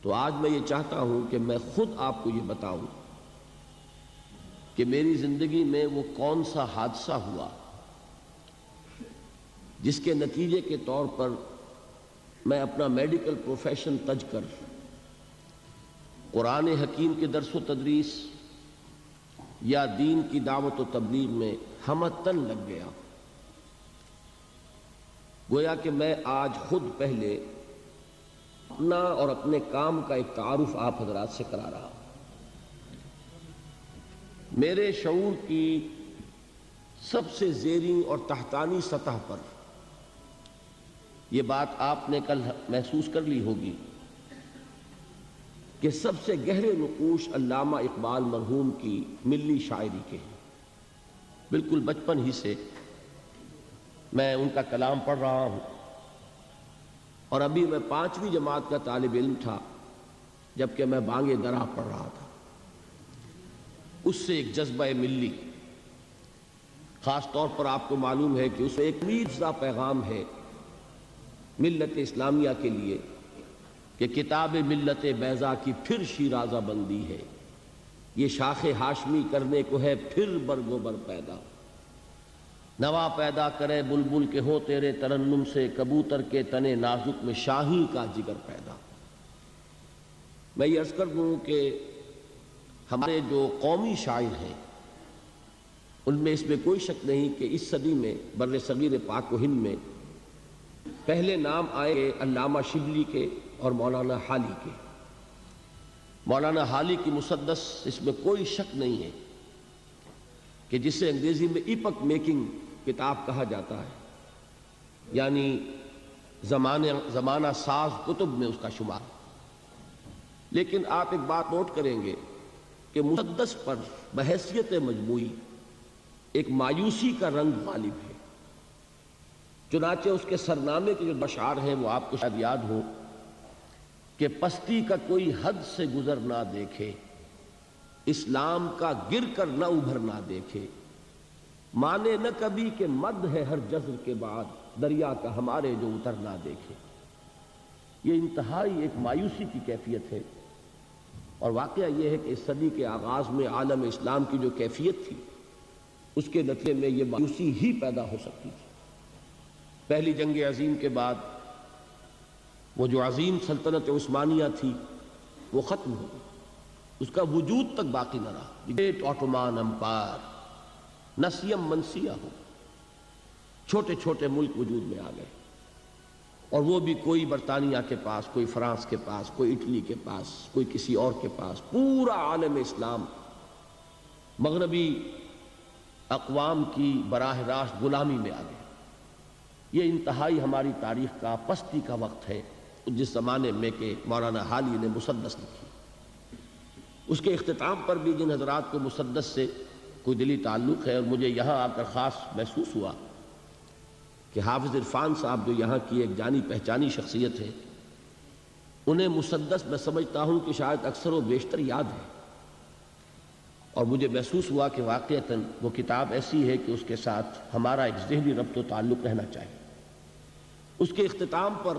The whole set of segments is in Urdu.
تو آج میں یہ چاہتا ہوں کہ میں خود آپ کو یہ بتاؤں کہ میری زندگی میں وہ کون سا حادثہ ہوا جس کے نتیجے کے طور پر میں اپنا میڈیکل پروفیشن تج کر قرآن حکیم کے درس و تدریس یا دین کی دعوت و تبلیغ میں ہمتن لگ گیا۔ گویا کہ میں آج خود پہلے اپنا اور اپنے کام کا ایک تعارف آپ حضرات سے کرا رہا ہوں۔ میرے شعور کی سب سے زیریں اور تحتانی سطح پر یہ بات آپ نے کل محسوس کر لی ہوگی کہ سب سے گہرے نقوش علامہ اقبال مرحوم کی ملی شاعری کے ہیں۔ بالکل بچپن ہی سے میں ان کا کلام پڑھ رہا ہوں، اور ابھی میں 5ویں جماعت کا طالب علم تھا جبکہ میں بانگ درا پڑھ رہا تھا۔ اس سے ایک جذبہ ملی، خاص طور پر آپ کو معلوم ہے کہ اس میں ایک میرزا پیغام ہے ملت اسلامیہ کے لیے کہ کتاب ملت بیضا کی پھر شیرازہ بندی ہے، یہ شاخ ہاشمی کرنے کو ہے پھر برگ و بر پیدا، نوا پیدا کرے بلبل کے ہو تیرے ترنم سے، کبوتر کے تنے نازک میں شاہی کا جگر پیدا۔ میں یہ عرض کر دوں کہ ہمارے جو قومی شاعر ہیں ان میں اس میں کوئی شک نہیں کہ اس صدی میں بر صغیر پاک و ہند میں پہلے نام آئے علامہ شبلی کے اور مولانا حالی کے۔ مولانا حالی کی مسدس اس میں کوئی شک نہیں ہے کہ جسے انگریزی میں ایپک میکنگ کتاب کہا جاتا ہے، یعنی زمانہ ساز کتب میں اس کا شمار۔ لیکن آپ ایک بات نوٹ کریں گے کہ مسدس پر بحیثیت مجموعی ایک مایوسی کا رنگ غالب ہے، چنانچہ اس کے سرنامے کے جو اشعار ہیں وہ آپ کو شاید یاد ہو کہ پستی کا کوئی حد سے گزر نہ دیکھے، اسلام کا گر کر نہ ابھر نہ دیکھے، مانے نہ کبھی کہ مد ہے ہر جزر کے بعد، دریا کا ہمارے جو اتر نہ دیکھے۔ یہ انتہائی ایک مایوسی کی کیفیت ہے، اور واقعہ یہ ہے کہ اس صدی کے آغاز میں عالم اسلام کی جو کیفیت تھی اس کے نتیجے میں یہ مایوسی ہی پیدا ہو سکتی تھی۔ پہلی جنگ عظیم کے بعد وہ جو عظیم سلطنت عثمانیہ تھی وہ ختم ہو گئی، اس کا وجود تک باقی نہ رہا۔ گریٹ آٹومان امپائر نسیم منسیہ ہو، چھوٹے چھوٹے ملک وجود میں آ گئے، اور وہ بھی کوئی برطانیہ کے پاس، کوئی فرانس کے پاس، کوئی اٹلی کے پاس، کوئی کسی اور کے پاس۔ پورا عالم اسلام مغربی اقوام کی براہ راست غلامی میں آ گیا۔ یہ انتہائی ہماری تاریخ کا پستی کا وقت ہے جس زمانے میں کہ مولانا حالی نے مسدس لکھی۔ اس کے اختتام پر بھی جن حضرات کو مسدس سے کوئی دلی تعلق ہے، اور مجھے یہاں آ کر خاص محسوس ہوا کہ حافظ عرفان صاحب جو یہاں کی ایک جانی پہچانی شخصیت ہے، انہیں مسدس میں سمجھتا ہوں کہ شاید اکثر و بیشتر یاد ہے، اور مجھے محسوس ہوا کہ واقعتاً وہ کتاب ایسی ہے کہ اس کے ساتھ ہمارا ایک ذہنی ربط و تعلق رہنا چاہیے۔ اس کے اختتام پر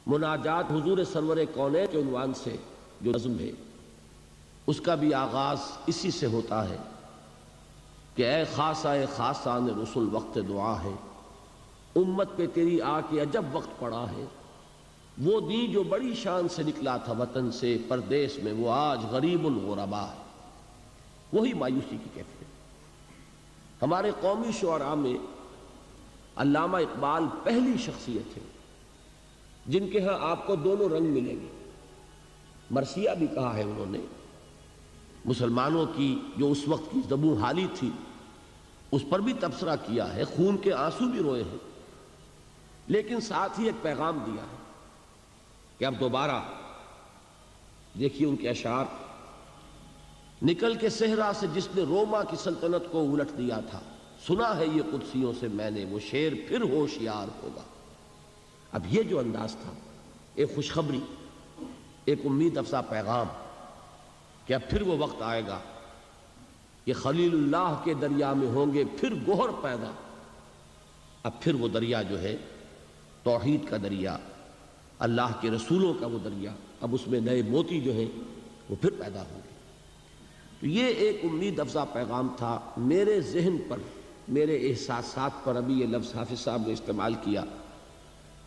مناجات حضور سرور کونین کے عنوان سے جو نظم ہے اس کا بھی آغاز اسی سے ہوتا ہے کہ اے خاصہ خاصان رسول وقت دعا ہے، امت پہ تیری آ کے عجب وقت پڑا ہے، وہ دین جو بڑی شان سے نکلا تھا وطن سے پردیس میں، وہ آج غریب الغربا ہے۔ وہی مایوسی کی کیفیت۔ ہمارے قومی شعراء میں علامہ اقبال پہلی شخصیت ہے جن کے ہاں آپ کو دونوں رنگ ملیں گے۔ مرثیہ بھی کہا ہے انہوں نے، مسلمانوں کی جو اس وقت کی زبوں حالی تھی اس پر بھی تبصرہ کیا ہے، خون کے آنسو بھی روئے ہیں، لیکن ساتھ ہی ایک پیغام دیا ہے کہ اب دوبارہ دیکھیے ان کے اشعار، نکل کے صحرا سے جس نے روما کی سلطنت کو الٹ دیا تھا، سنا ہے یہ قدسیوں سے میں نے، وہ شیر پھر ہوشیار ہوگا۔ اب یہ جو انداز تھا، ایک خوشخبری، ایک امید افزا پیغام کہ اب پھر وہ وقت آئے گا کہ خلیل اللہ کے دریا میں ہوں گے پھر گوہر پیدا۔ اب پھر وہ دریا جو ہے توحید کا دریا، اللہ کے رسولوں کا وہ دریا، اب اس میں نئے موتی جو ہیں وہ پھر پیدا ہوں گے۔ تو یہ ایک امید افزا پیغام تھا میرے ذہن پر، میرے احساسات پر، ابھی یہ لفظ حافظ صاحب نے استعمال کیا،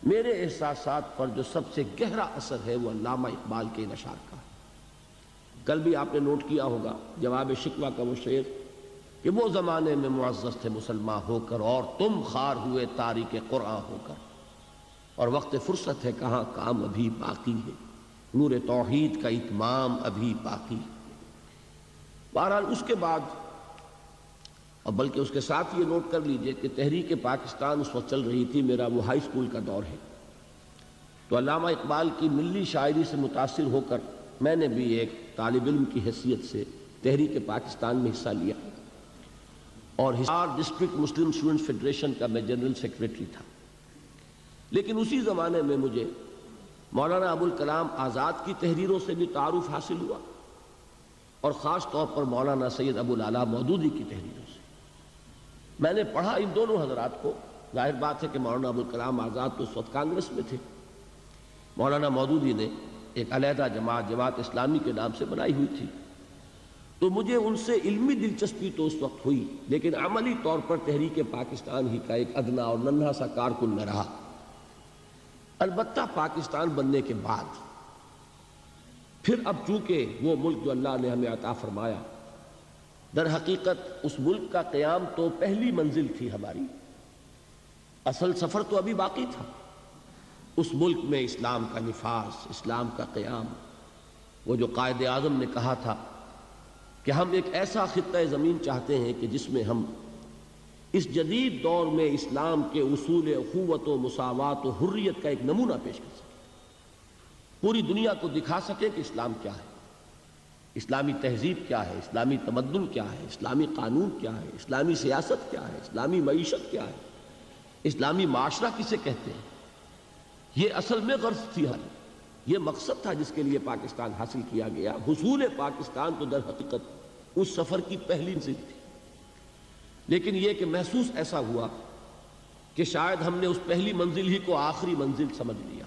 میرے احساسات پر جو سب سے گہرا اثر ہے وہ علامہ اقبال کے ان اشعار کا ہے۔ کل بھی آپ نے نوٹ کیا ہوگا جواب شکوہ کا وہ شعر کہ وہ زمانے میں معزز تھے مسلمان ہو کر، اور تم خار ہوئے تاریک قرآن ہو کر، اور وقت فرصت ہے کہاں کام ابھی باقی ہے، نور توحید کا اتمام ابھی باقی ہے۔ بہرحال اس کے بعد، اور بلکہ اس کے ساتھ یہ نوٹ کر لیجئے کہ تحریک پاکستان اس وقت چل رہی تھی، میرا وہ ہائی اسکول کا دور ہے، تو علامہ اقبال کی ملی شاعری سے متاثر ہو کر میں نے بھی ایک طالب علم کی حیثیت سے تحریک پاکستان میں حصہ لیا، اور حصار ڈسٹرکٹ مسلم اسٹوڈنٹس فیڈریشن کا میں جنرل سیکریٹری تھا۔ لیکن اسی زمانے میں مجھے مولانا ابوالکلام آزاد کی تحریروں سے بھی تعارف حاصل ہوا، اور خاص طور پر مولانا سید ابوالعلا مودودی کی تحریروں سے میں نے پڑھا ان دونوں حضرات کو۔ ظاہر بات ہے کہ مولانا ابوالکلام آزاد تو اس وقت کانگریس میں تھے، مولانا مودودی نے ایک علیحدہ جماعت، جماعت اسلامی کے نام سے بنائی ہوئی تھی، تو مجھے ان سے علمی دلچسپی تو اس وقت ہوئی، لیکن عملی طور پر تحریک پاکستان ہی کا ایک ادنا اور ننھا سا کارکن میں رہا۔ البتہ پاکستان بننے کے بعد پھر اب چونکہ وہ ملک جو اللہ نے ہمیں عطا فرمایا، در حقیقت اس ملک کا قیام تو پہلی منزل تھی ہماری، اصل سفر تو ابھی باقی تھا۔ اس ملک میں اسلام کا نفاذ، اسلام کا قیام، وہ جو قائد اعظم نے کہا تھا کہ ہم ایک ایسا خطہ زمین چاہتے ہیں کہ جس میں ہم اس جدید دور میں اسلام کے اصول اخوت و مساوات و حریت کا ایک نمونہ پیش کر سکیں، پوری دنیا کو دکھا سکیں کہ اسلام کیا ہے، اسلامی تہذیب کیا ہے، اسلامی تمدن کیا ہے، اسلامی قانون کیا ہے، اسلامی سیاست کیا ہے، اسلامی معیشت کیا ہے، اسلامی معاشرہ کسے کہتے ہیں۔ یہ اصل میں غرض تھی، یہ مقصد تھا جس کے لیے پاکستان حاصل کیا گیا۔ حصول پاکستان تو در حقیقت اس سفر کی پہلی منزل تھی، لیکن یہ کہ محسوس ایسا ہوا کہ شاید ہم نے اس پہلی منزل ہی کو آخری منزل سمجھ لیا،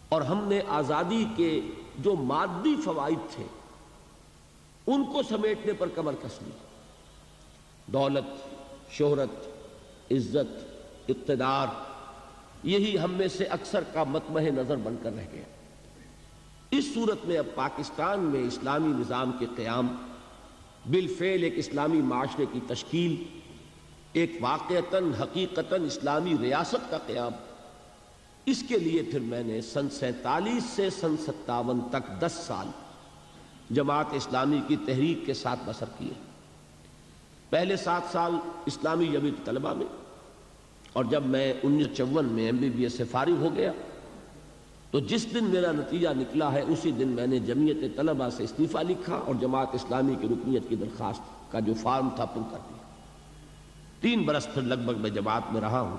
اور ہم نے آزادی کے جو مادی فوائد تھے ان کو سمیٹنے پر کمر کس لی۔ دولت، شہرت، عزت، اقتدار، یہی ہم میں سے اکثر کا مطمع نظر بن کر رہ گیا۔ اس صورت میں اب پاکستان میں اسلامی نظام کے قیام، بالفعل ایک اسلامی معاشرے کی تشکیل، ایک واقعتاً حقیقتاً اسلامی ریاست کا قیام، اس کے لیے پھر میں نے سن 47 سے سن 57 تک 10 سال جماعت اسلامی کی تحریک کے ساتھ بسر کیے۔ پہلے 7 سال اسلامی جمعیت طلبہ میں، اور جب میں 1954 میں MBBS سے فارغ ہو گیا تو جس دن میرا نتیجہ نکلا ہے اسی دن میں نے جمعیت طلبہ سے استعفیٰ لکھا اور جماعت اسلامی کی رکنیت کی درخواست کا جو فارم تھا پر کر دیا۔ 3 برس پھر لگ بھگ میں جماعت میں رہا ہوں۔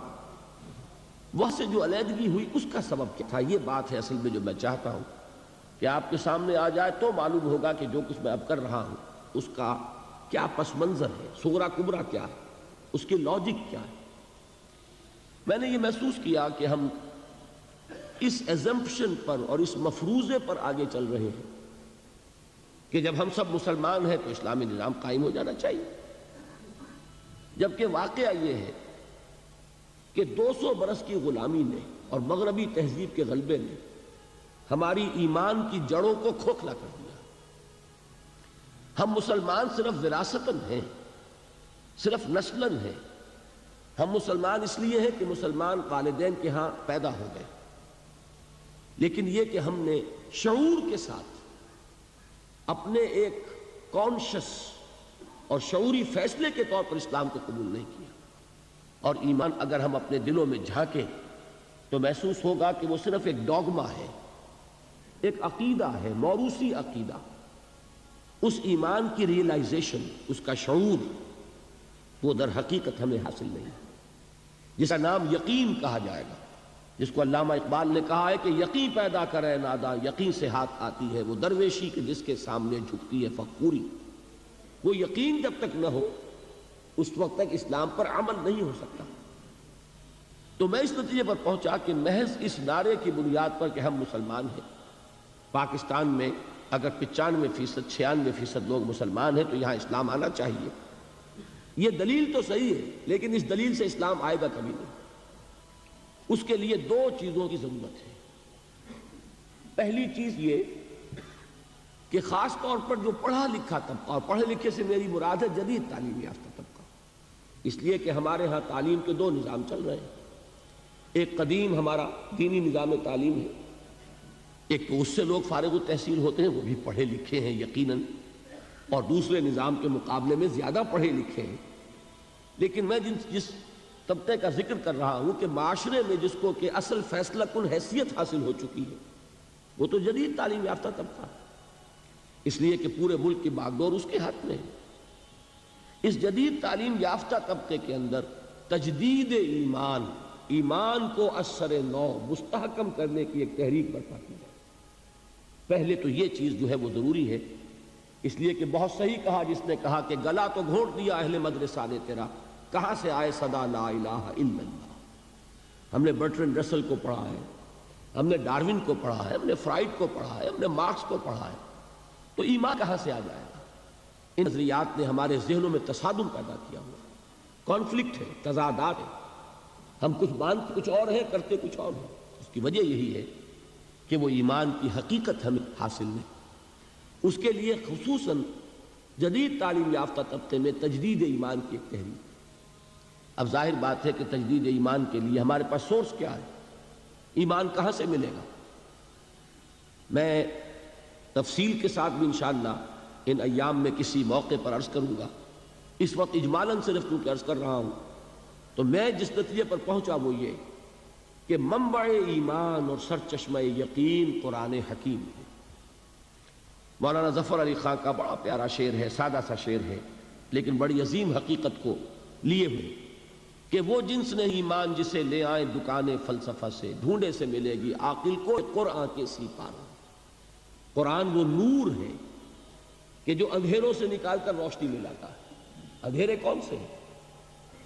وہاں سے جو علیحدگی ہوئی اس کا سبب کیا تھا، یہ بات ہے اصل میں جو میں چاہتا ہوں کہ آپ کے سامنے آ جائے تو معلوم ہوگا کہ جو کچھ میں اب کر رہا ہوں اس کا کیا پس منظر ہے، صغرا کبرا کیا ہے، اس کی لاجک کیا ہے۔ میں نے یہ محسوس کیا کہ ہم اس ایزمپشن پر اور اس مفروضے پر آگے چل رہے ہیں کہ جب ہم سب مسلمان ہیں تو اسلامی نظام قائم ہو جانا چاہیے، جبکہ واقعہ یہ ہے کہ 200 برس کی غلامی نے اور مغربی تہذیب کے غلبے نے ہماری ایمان کی جڑوں کو کھوکھلا کر دیا۔ ہم مسلمان صرف وراثتاً ہیں، صرف نسلاً ہیں۔ ہم مسلمان اس لیے ہیں کہ مسلمان والدین کے ہاں پیدا ہو گئے، لیکن یہ کہ ہم نے شعور کے ساتھ اپنے ایک کانشس اور شعوری فیصلے کے طور پر اسلام کو قبول نہیں کیا۔ اور ایمان اگر ہم اپنے دلوں میں جھانکیں تو محسوس ہوگا کہ وہ صرف ایک ڈوگما ہے، ایک عقیدہ ہے، موروثی عقیدہ۔ اس ایمان کی ریئلائزیشن، اس کا شعور، وہ در حقیقت ہمیں حاصل نہیں، جس کا نام یقین کہا جائے گا، جس کو علامہ اقبال نے کہا ہے کہ یقین پیدا کرے ناداں، یقین سے ہاتھ آتی ہے وہ درویشی کہ جس کے سامنے جھکتی ہے فقوری۔ وہ یقین جب تک نہ ہو اس وقت تک اسلام پر عمل نہیں ہو سکتا۔ تو میں اس نتیجے پر پہنچا کہ محض اس نعرے کی بنیاد پر کہ ہم مسلمان ہیں، پاکستان میں اگر 95%، 96% لوگ مسلمان ہیں تو یہاں اسلام آنا چاہیے، یہ دلیل تو صحیح ہے، لیکن اس دلیل سے اسلام آئے گا کبھی نہیں۔ اس کے لیے دو چیزوں کی ضرورت ہے۔ پہلی چیز یہ کہ خاص طور پر جو پڑھا لکھا طبقہ، اور پڑھے لکھے سے میری مراد ہے جدید تعلیم یافتہ طبقہ، اس لیے کہ ہمارے ہاں تعلیم کے دو نظام چل رہے ہیں۔ ایک قدیم ہمارا دینی نظام تعلیم ہے، ایک تو اس سے لوگ فارغ التحصیل ہوتے ہیں، وہ بھی پڑھے لکھے ہیں یقیناً، اور دوسرے نظام کے مقابلے میں زیادہ پڑھے لکھے ہیں۔ لیکن میں جس طبقے کا ذکر کر رہا ہوں کہ معاشرے میں جس کو کہ اصل فیصلہ کن حیثیت حاصل ہو چکی ہے، وہ تو جدید تعلیم یافتہ طبقہ ہے، اس لیے کہ پورے ملک کی باغڈور اس کے ہاتھ میں ہے۔ اس جدید تعلیم یافتہ طبقے کے اندر تجدید ایمان کو اثر نو مستحکم کرنے کی ایک تحریک برپا کی جائے۔ پہلے تو یہ چیز جو ہے وہ ضروری ہے، اس لیے کہ بہت صحیح کہا جس نے کہا کہ گلا تو گھونٹ دیا اہل مدرسہ نے تیرا، کہاں سے آئے صدا لا الہ الا اللہ۔ ہم نے برٹرنڈ رسل کو پڑھا ہے، ہم نے ڈاروین کو پڑھا ہے، ہم نے فرائڈ کو پڑھا ہے، ہم نے مارکس کو پڑھا ہے، تو ایمان کہاں سے آ جائے گا؟ ان نظریات نے ہمارے ذہنوں میں تصادم پیدا کیا ہوا، کانفلکٹ ہے، تضادات ہے، ہم کچھ مانتے کچھ اور ہیں، کرتے کچھ اور ہیں۔ اس کی وجہ یہی ہے کہ وہ ایمان کی حقیقت ہمیں حاصل نہیں۔ اس کے لیے خصوصاً جدید تعلیم یافتہ طبقے میں تجدید ایمان کی ایک تحریک۔ اب ظاہر بات ہے کہ تجدید ایمان کے لیے ہمارے پاس سورس کیا ہے، ایمان کہاں سے ملے گا؟ میں تفصیل کے ساتھ بھی انشاءاللہ ان ایام میں کسی موقع پر عرض کروں گا، اس وقت اجمالاً صرف کیونکہ عرض کر رہا ہوں۔ تو میں جس نتیجے پر پہنچا وہ یہ کہ منبع ایمان اور سرچشمہ یقین قرآن حکیم ہے۔ مولانا ظفر علی خان کا بڑا پیارا شعر ہے، سادہ سا شعر ہے لیکن بڑی عظیم حقیقت کو لیے ہوئے، کہ وہ جنس نہیں ایمان جسے لے آئیں دکان فلسفہ سے، ڈھونڈے سے ملے گی عاقل کو قرآن کے سی پارا۔ قرآن وہ نور ہے کہ جو اندھیروں سے نکال کر روشنی میں لاتا ہے۔ اندھیرے کون سے ہیں؟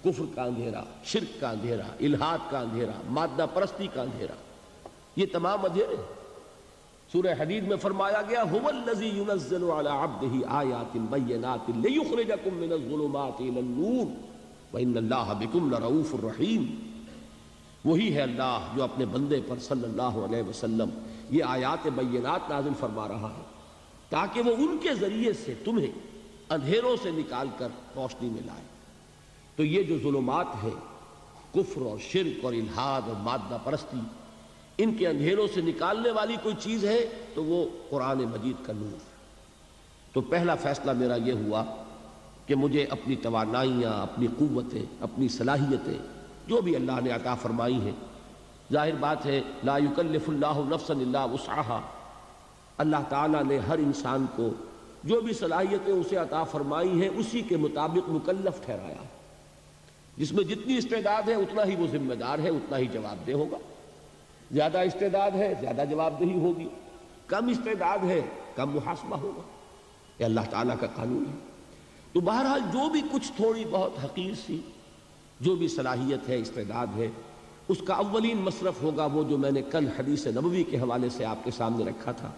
کفر کا اندھیرا، شرک کا اندھیرا، الحاد کا اندھیرا، مادہ پرستی کا اندھیرا، یہ تمام اندھیرے ہیں۔ سورہ حدید میں فرمایا گیا هو الذی ينزل على عبده آیات بینات لیخرجکم من الظلمات الى النور وان اللہ بکم لرؤوف الرحیم۔ وہی ہے اللہ جو اپنے بندے پر صلی اللہ علیہ وسلم یہ آیات بینات نازل فرما رہا ہے تاکہ وہ ان کے ذریعے سے تمہیں اندھیروں سے نکال کر روشنی میں لائے۔ تو یہ جو ظلمات ہے، کفر اور شرک اور الحاد اور مادہ پرستی، ان کے اندھیروں سے نکالنے والی کوئی چیز ہے تو وہ قرآن مجید کا نور۔ تو پہلا فیصلہ میرا یہ ہوا کہ مجھے اپنی توانائیاں، اپنی قوتیں، اپنی صلاحیتیں جو بھی اللہ نے عطا فرمائی ہیں، ظاہر بات ہے لا یکلف اللہ نفسا الا وسعها، اللہ تعالیٰ نے ہر انسان کو جو بھی صلاحیتیں اسے عطا فرمائی ہیں اسی کے مطابق مکلف ٹھہرایا۔ جس میں جتنی استعداد ہے اتنا ہی وہ ذمہ دار ہے، اتنا ہی جواب دہ ہوگا۔ زیادہ استعداد ہے زیادہ جواب دہی ہوگی، کم استعداد ہے کم محاسبہ ہوگا، یہ اللہ تعالیٰ کا قانون ہے۔ تو بہرحال جو بھی کچھ تھوڑی بہت حقیر سی جو بھی صلاحیت ہے، استعداد ہے، اس کا اولین مصرف ہوگا وہ جو میں نے کل حدیث نبوی کے حوالے سے آپ کے سامنے رکھا تھا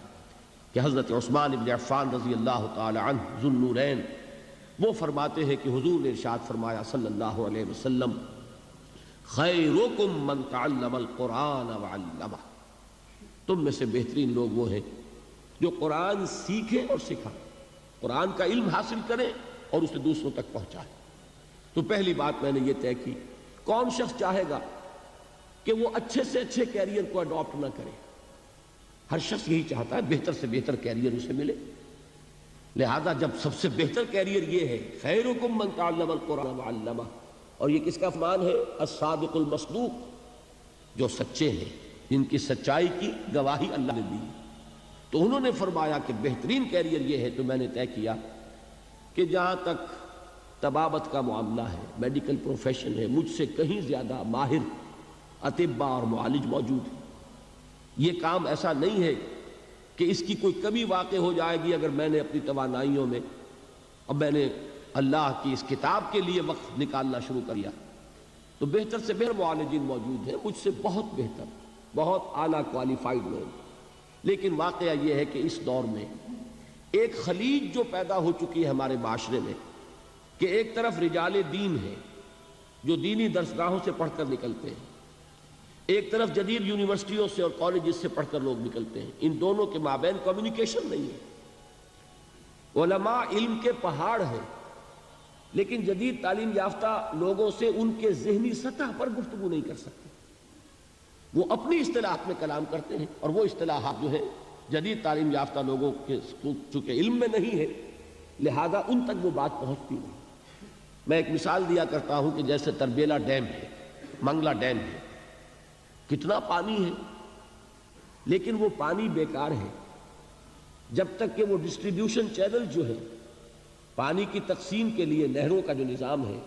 کہ حضرت عثمان بن عفان رضی اللہ تعالی عنہ ذو النورین وہ فرماتے ہیں کہ حضور نے ارشاد فرمایا صلی اللہ علیہ وسلم خیرکم من تعلم القرآن وعلمہ، تم میں سے بہترین لوگ وہ ہیں جو قرآن سیکھیں اور سکھائیں، قرآن کا علم حاصل کریں اور اسے دوسروں تک پہنچائیں۔ تو پہلی بات میں نے یہ طے کی، کون شخص چاہے گا کہ وہ اچھے سے اچھے کیریئر کو اڈاپٹ نہ کرے؟ ہر شخص یہی چاہتا ہے بہتر سے بہتر کیریئر اسے ملے، لہذا جب سب سے بہتر کیریئر یہ ہے خیرکم من تعلم القرآن وعلمہ، اور یہ کس کا فرمان ہے؟ الصادق المصدوق، جو سچے ہیں، جن کی سچائی کی گواہی اللہ نے دی۔ تو انہوں نے فرمایا کہ بہترین کیریئر یہ ہے، تو میں نے طے کیا کہ جہاں تک طبابت کا معاملہ ہے، میڈیکل پروفیشن ہے، مجھ سے کہیں زیادہ ماہر اطباء اور معالج موجود ہیں۔ یہ کام ایسا نہیں ہے کہ اس کی کوئی کمی واقع ہو جائے گی اگر میں نے اپنی توانائیوں میں اور میں نے اللہ کی اس کتاب کے لیے وقت نکالنا شروع کر دیا۔ تو بہتر سے بہتر معالجین موجود ہیں، مجھ سے بہت بہتر، بہت اعلیٰ کوالیفائڈ لوگ، لیکن واقعہ یہ ہے کہ اس دور میں ایک خلیج جو پیدا ہو چکی ہے ہمارے معاشرے میں، کہ ایک طرف رجال دین ہے جو دینی درسگاہوں سے پڑھ کر نکلتے ہیں، ایک طرف جدید یونیورسٹیوں سے اور کالجز سے پڑھ کر لوگ نکلتے ہیں، ان دونوں کے مابین کمیونیکیشن نہیں ہے۔ علماء علم کے پہاڑ ہیں، لیکن جدید تعلیم یافتہ لوگوں سے ان کے ذہنی سطح پر گفتگو نہیں کر سکتے، وہ اپنی اصطلاحات میں کلام کرتے ہیں، اور وہ اصطلاحات جو ہیں جدید تعلیم یافتہ لوگوں کے چونکہ علم میں نہیں ہے، لہذا ان تک وہ بات پہنچتی نہیں۔ میں ایک مثال دیا کرتا ہوں کہ جیسے تربیلا ڈیم ہے، منگلا ڈیم ہے، کتنا پانی ہے، لیکن وہ پانی بیکار ہے جب تک کہ وہ ڈسٹریبیوشن چینل جو ہے پانی کی تقسیم کے لیے نہروں کا جو نظام ہے،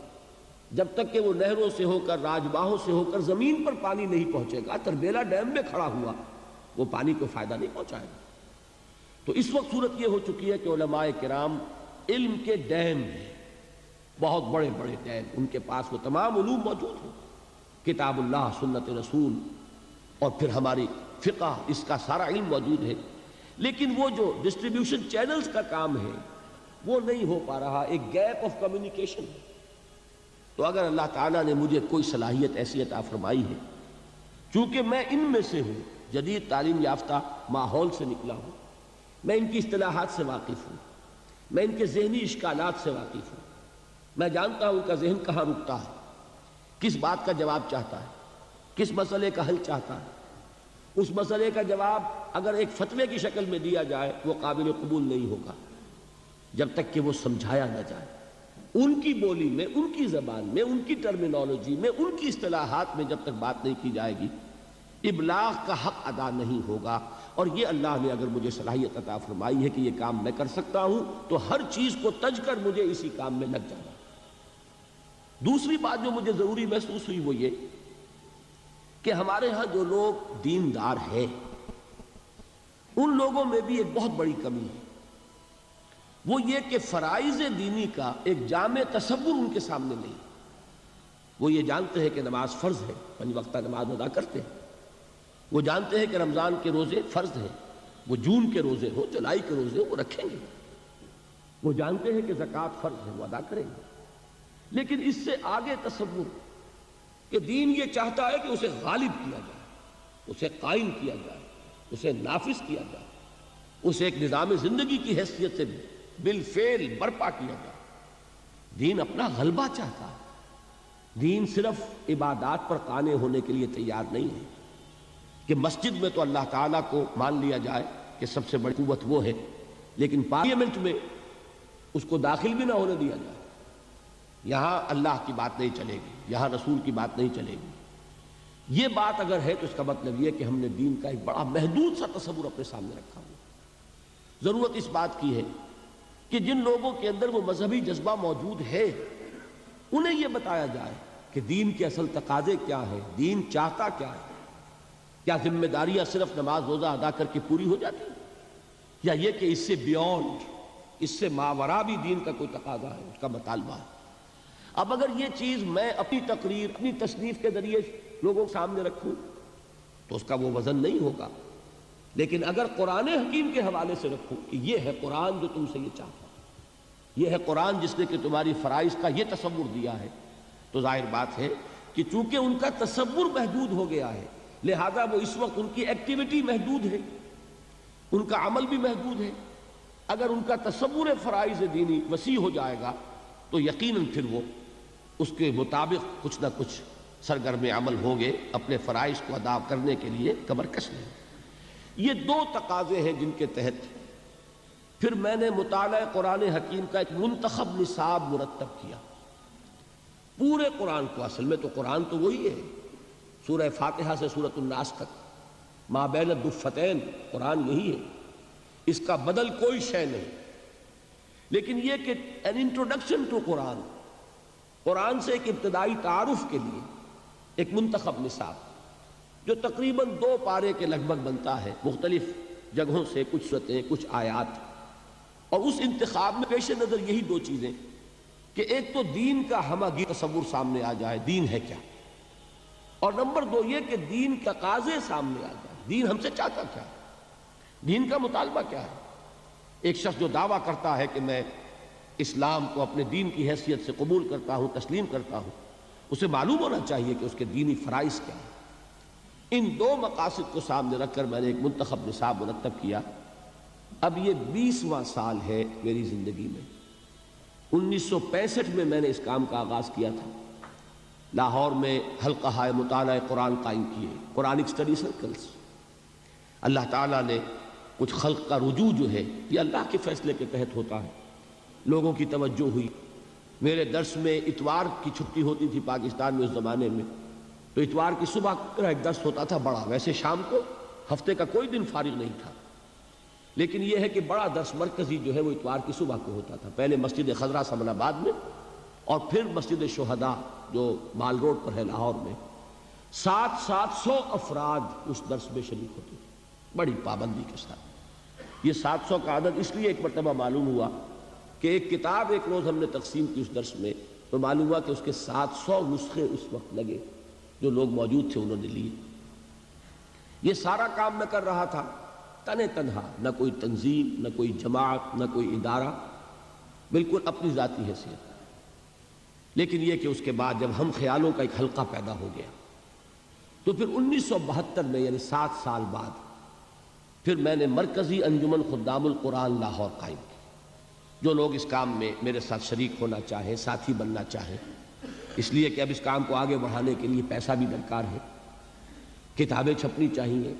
جب تک کہ وہ نہروں سے ہو کر راجباہوں سے ہو کر زمین پر پانی نہیں پہنچے گا، تربیلا ڈیم میں کھڑا ہوا وہ پانی کو فائدہ نہیں پہنچائے گا۔ تو اس وقت صورت یہ ہو چکی ہے کہ علماء کرام علم کے ڈیم ہیں، بہت بڑے بڑے ڈیم، ان کے پاس وہ تمام علوم موجود ہیں، کتاب اللہ، سنت رسول، اور پھر ہماری فقہ، اس کا سارا علم موجود ہے، لیکن وہ جو ڈسٹریبیوشن چینلز کا کام ہے وہ نہیں ہو پا رہا، ایک گیپ آف کمیونیکیشن ہے۔ تو اگر اللہ تعالیٰ نے مجھے کوئی صلاحیت ایسی عطا فرمائی ہے، چونکہ میں ان میں سے ہوں، جدید تعلیم یافتہ ماحول سے نکلا ہوں، میں ان کی اصطلاحات سے واقف ہوں، میں ان کے ذہنی اشکالات سے واقف ہوں، میں جانتا ہوں ان کا ذہن کہاں رکتا ہے، کس بات کا جواب چاہتا ہے، کس مسئلے کا حل چاہتا ہے۔ اس مسئلے کا جواب اگر ایک فتوے کی شکل میں دیا جائے وہ قابل قبول نہیں ہوگا جب تک کہ وہ سمجھایا نہ جائے، ان کی بولی میں، ان کی زبان میں، ان کی ٹرمینالوجی میں، ان کی اصطلاحات میں جب تک بات نہیں کی جائے گی، ابلاغ کا حق ادا نہیں ہوگا۔ اور یہ اللہ نے اگر مجھے صلاحیت عطا فرمائی ہے کہ یہ کام میں کر سکتا ہوں، تو ہر چیز کو تج کر مجھے اسی کام میں لگ جانا۔ دوسری بات جو مجھے ضروری محسوس ہوئی وہ یہ کہ ہمارے ہاں جو لوگ دیندار ہیں ان لوگوں میں بھی ایک بہت بڑی کمی ہے، وہ یہ کہ فرائض دینی کا ایک جامع تصور ان کے سامنے نہیں۔ وہ یہ جانتے ہیں کہ نماز فرض ہے، 5 وقتہ نماز ادا کرتے ہیں، وہ جانتے ہیں کہ رمضان کے روزے فرض ہیں، وہ جون کے روزے ہو، جولائی کے روزے ہو، وہ رکھیں گے، وہ جانتے ہیں کہ زکوٰۃ فرض ہے، وہ ادا کریں گے، لیکن اس سے آگے تصور کہ دین یہ چاہتا ہے کہ اسے غالب کیا جائے، اسے قائم کیا جائے، اسے نافذ کیا جائے، اسے ایک نظام زندگی کی حیثیت سے بالفعل برپا کیا جائے۔ دین اپنا غلبہ چاہتا ہے، دین صرف عبادات پر قانع ہونے کے لیے تیار نہیں ہے کہ مسجد میں تو اللہ تعالیٰ کو مان لیا جائے کہ سب سے بڑی قوت وہ ہے، لیکن پارلیمنٹ میں اس کو داخل بھی نہ ہونے دیا جائے، یہاں اللہ کی بات نہیں چلے گی، یہاں رسول کی بات نہیں چلے گی۔ یہ بات اگر ہے تو اس کا مطلب یہ کہ ہم نے دین کا ایک بڑا محدود سا تصور اپنے سامنے رکھا ہوا۔ ضرورت اس بات کی ہے کہ جن لوگوں کے اندر وہ مذہبی جذبہ موجود ہے انہیں یہ بتایا جائے کہ دین کے اصل تقاضے کیا ہے، دین چاہتا کیا ہے، کیا ذمہ داریاں صرف نماز روزہ ادا کر کے پوری ہو جاتی ہیں، یا یہ کہ اس سے بیونڈ، اس سے ماورا بھی دین کا کوئی تقاضا ہے، اس کا مطالبہ ہے۔ اب اگر یہ چیز میں اپنی تقریر، اپنی تصنیف کے ذریعے لوگوں کے سامنے رکھوں تو اس کا وہ وزن نہیں ہوگا، لیکن اگر قرآن حکیم کے حوالے سے رکھوں کہ یہ ہے قرآن جو تم سے یہ چاہتا ہے، یہ ہے قرآن جس نے کہ تمہاری فرائض کا یہ تصور دیا ہے، تو ظاہر بات ہے کہ چونکہ ان کا تصور محدود ہو گیا ہے، لہذا وہ اس وقت ان کی ایکٹیویٹی محدود ہے، ان کا عمل بھی محدود ہے۔ اگر ان کا تصور فرائض دینی وسیع ہو جائے گا تو یقیناً پھر وہ اس کے مطابق کچھ نہ کچھ سرگرم عمل ہوں گے، اپنے فرائض کو ادا کرنے کے لیے کمر کش نہیں۔ یہ 2 تقاضے ہیں جن کے تحت پھر میں نے مطالعہ قرآن حکیم کا ایک منتخب نصاب مرتب کیا، پورے قرآن کو۔ اصل میں تو قرآن تو وہی ہے، سورہ فاتحہ سے سورۃ الناس تک، ما بین الدفتین، قرآن یہی ہے، اس کا بدل کوئی شے نہیں، لیکن یہ کہ an introduction to قرآن، قرآن سے ایک ابتدائی تعارف کے لیے ایک منتخب نصاب جو تقریباً 2 پارے کے لگ بھگ بنتا ہے، مختلف جگہوں سے کچھ سورتیں، کچھ آیات، اور اس انتخاب میں پیش نظر یہی 2 چیزیں کہ ایک تو دین کا ہمہ گیر تصور سامنے آ جائے، دین ہے کیا، اور نمبر 2 یہ کہ دین کا تقاضے سامنے آ جائے. دین ہم سے چاہتا کیا ہے, دین کا مطالبہ کیا ہے. ایک شخص جو دعویٰ کرتا ہے کہ میں اسلام کو اپنے دین کی حیثیت سے قبول کرتا ہوں, تسلیم کرتا ہوں, اسے معلوم ہونا چاہیے کہ اس کے دینی فرائض کیا ہیں. ان 2 مقاصد کو سامنے رکھ کر میں نے ایک منتخب نصاب مرتب کیا. اب یہ 20واں سال ہے میری زندگی میں. 1965 میں میں نے اس کام کا آغاز کیا تھا. لاہور میں حلقہ مطالعہ قرآن قائم کیے, قرآنک سٹڈی سرکلز. اللہ تعالیٰ نے کچھ خلق کا رجوع جو ہے یہ اللہ کے فیصلے کے تحت ہوتا ہے. لوگوں کی توجہ ہوئی. میرے درس میں اتوار کی چھٹی ہوتی تھی پاکستان میں اس زمانے میں, تو اتوار کی صبح میرا ایک درس ہوتا تھا بڑا. ویسے شام کو ہفتے کا کوئی دن فارغ نہیں تھا, لیکن یہ ہے کہ بڑا درس مرکزی جو ہے وہ اتوار کی صبح کو ہوتا تھا. پہلے مسجد خضرا سمن آباد میں, اور پھر مسجد شہداء جو مال روڈ پر ہے لاہور میں. 700 افراد اس درس میں شریک ہوتے تھے بڑی پابندی کے ساتھ. یہ 700 کا عدد اس لیے ایک مرتبہ معلوم ہوا کہ ایک کتاب ایک روز ہم نے تقسیم کی اس درس میں, تو معلوم ہوا کہ اس کے 700 نسخے اس وقت لگے جو لوگ موجود تھے انہوں نے لیے. یہ سارا کام میں کر رہا تھا تنہا, نہ کوئی تنظیم, نہ کوئی جماعت, نہ کوئی ادارہ, بالکل اپنی ذاتی حیثیت. لیکن یہ کہ اس کے بعد جب ہم خیالوں کا ایک حلقہ پیدا ہو گیا, تو پھر 1972 میں یعنی 7 سال بعد پھر میں نے مرکزی انجمن خدام القرآن لاہور قائم کی. جو لوگ اس کام میں میرے ساتھ شریک ہونا چاہیں, ساتھی بننا چاہیں, اس لیے کہ اب اس کام کو آگے بڑھانے کے لیے پیسہ بھی درکار ہے, کتابیں چھپنی چاہیے,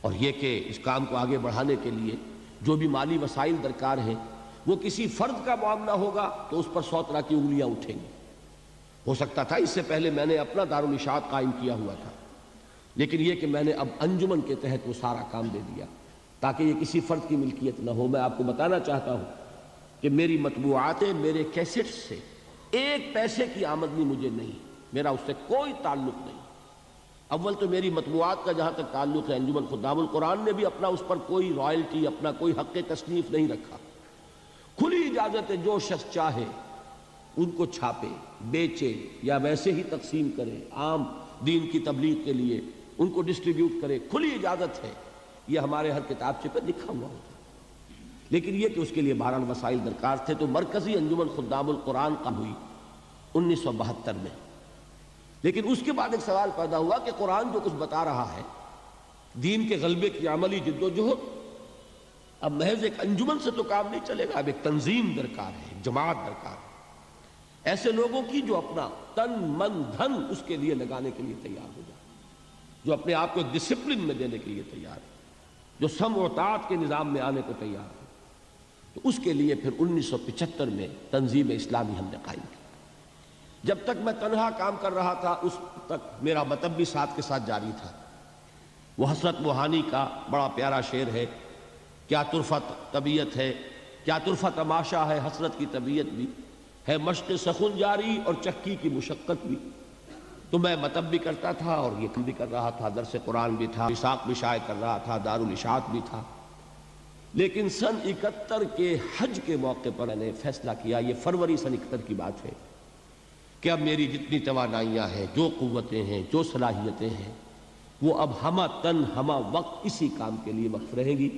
اور یہ کہ اس کام کو آگے بڑھانے کے لیے جو بھی مالی وسائل درکار ہیں وہ کسی فرد کا معاملہ ہوگا تو اس پر 100 طرح کی انگلیاں اٹھیں گی. ہو سکتا تھا اس سے پہلے میں نے اپنا دارالاشاعت قائم کیا ہوا تھا, لیکن یہ کہ میں نے اب انجمن کے تحت وہ سارا کام دے دیا تاکہ یہ کسی فرد کی ملکیت نہ ہو. میں آپ کو بتانا چاہتا ہوں کہ میری مطبوعاتیں, میرے کیسٹ سے 1 پیسے کی آمدنی مجھے نہیں, میرا اس سے کوئی تعلق نہیں. اول تو میری مطبوعات کا جہاں تک تعلق ہے, انجمن خدام القرآن نے بھی اپنا اس پر کوئی رائلٹی, اپنا کوئی حق تصنیف نہیں رکھا. کھلی اجازت ہے, جو شخص چاہے ان کو چھاپے, بیچے, یا ویسے ہی تقسیم کرے, عام دین کی تبلیغ کے لیے ان کو ڈسٹریبیوٹ کرے, کھلی اجازت ہے. یہ ہمارے ہر کتابچے پہ لکھا ہوا ہوتا ہے. لیکن یہ کہ اس کے لیے بہرحال وسائل درکار تھے, تو مرکزی انجمن خدام القرآن قائم ہوئی 1972 میں. لیکن اس کے بعد ایک سوال پیدا ہوا کہ قرآن جو کچھ بتا رہا ہے, دین کے غلبے کی عملی جد و جہد, اب محض ایک انجمن سے تو کام نہیں چلے گا, اب ایک تنظیم درکار ہے, ایک جماعت درکار ہے, ایسے لوگوں کی جو اپنا تن من دھن اس کے لیے لگانے کے لیے تیار ہو جائے, جو اپنے آپ کو ڈسپلن میں دینے کے لیے تیار ہے, جو سمع و طاعت کے نظام میں آنے کو تیار ہے. تو اس کے لیے پھر 1975 میں تنظیم اسلامی ہم نے قائم کی. جب تک میں تنہا کام کر رہا تھا اس تک میرا مطلب بھی ساتھ کے ساتھ جاری تھا. وہ حسرت موہانی کا بڑا پیارا شعر ہے, کیا طرفہ طبیعت ہے, کیا طرفہ تماشا ہے, حسرت کی طبیعت بھی ہے, مشق سخن جاری اور چکی کی مشقت بھی. تو میں مطلب بھی کرتا تھا اور یہ بھی کر رہا تھا, درس قرآن بھی تھا, وثاق بھی شائع کر رہا تھا, دارالاشاعت بھی تھا. لیکن سن 71 کے حج کے موقع پر میں نے فیصلہ کیا, یہ فروری سن 71 کی بات ہے, کہ اب میری جتنی توانائیاں ہیں, جو قوتیں ہیں, جو صلاحیتیں ہیں, وہ اب ہمہ تن ہمہ وقت اسی کام کے لیے وقف رہیں گی.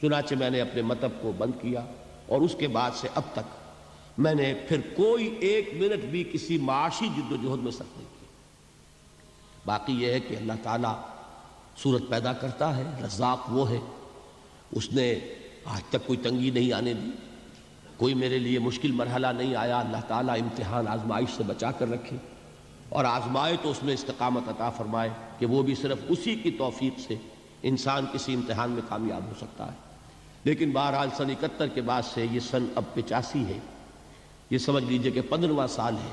چنانچہ میں نے اپنے مطلب کو بند کیا, اور اس کے بعد سے اب تک میں نے پھر کوئی 1 منٹ بھی کسی معاشی جد و جہد میں صرف نہیں کی. باقی یہ ہے کہ اللہ تعالیٰ صورت پیدا کرتا ہے, رزاق وہ ہے, اس نے آج تک کوئی تنگی نہیں آنے دی, کوئی میرے لیے مشکل مرحلہ نہیں آیا. اللہ تعالیٰ امتحان آزمائش سے بچا کر رکھے, اور آزمائے تو اس میں استقامت عطا فرمائے, کہ وہ بھی صرف اسی کی توفیق سے انسان کسی امتحان میں کامیاب ہو سکتا ہے. لیکن بہرحال سن 71 کے بعد سے یہ سن اب 85 ہے, یہ سمجھ لیجئے کہ 15واں سال ہے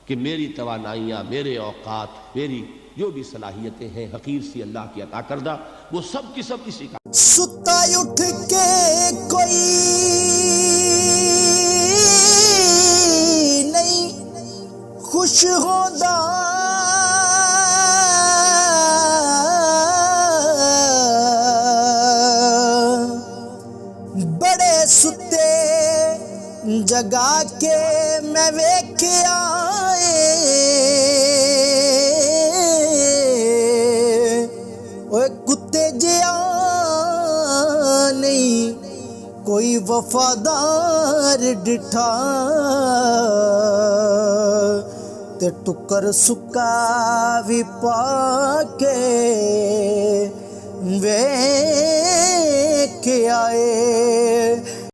کہ میری توانائیاں, میرے اوقات, میری جو بھی صلاحیتیں ہیں حقیر سی اللہ کی عطا کردہ, وہ سب کی سب کسی کا. ستا اٹھ کے کوئی نہیں خوش ہوتا, بڑے ستے جگا کے میں ویکھیا ਕੋਈ ਵਫਾਦਾਰ ਡਿਠਾ ਤੇ ਟੁੱਕਰ ਸੁੱਕਾ ਵੀ ਪਾ ਕੇ ਵੇਖ ਆਏ।